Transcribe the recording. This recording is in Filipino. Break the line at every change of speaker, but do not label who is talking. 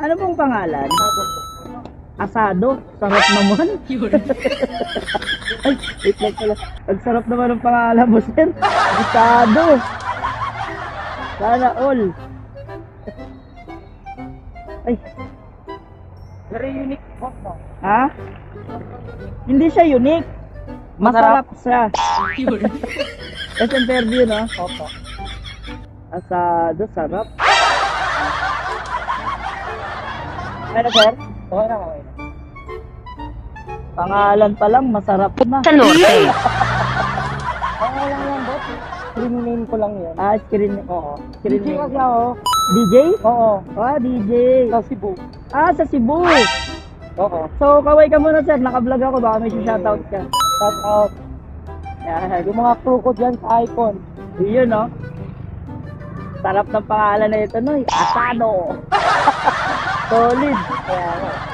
Ano pong pangalan? Asado. Sarap naman. Ay, wait lang pala. Ang sarap naman ng pangalan mo, sir. Asado. Sana all. Ay.
Very unique hot no?
Ha? Hindi siya unique. Masarap siya. It's interview, no?
Opo.
Asado, sarap. Ano, sir?
Okay na, okay na.
Pangalan pa lang, masarap na.
Sa norte.
Okay lang boss. Screen name ko lang yan.
Ah, screen. Oo. Screen
DJ
name.
kasi ako.
DJ?
Oo.
Ah, DJ.
Sa Cebu.
Ah, sa Cebu.
Oo.
So, kaway ka muna, sir. Naka-vlog ako. Baka may shoutout ka.
Shout out.
Yan.
Yung mga crew ko dyan sa Icon.
Yun, no? Sarap ng pangalan na ito, no? Asado. Solid.
Kaya ano.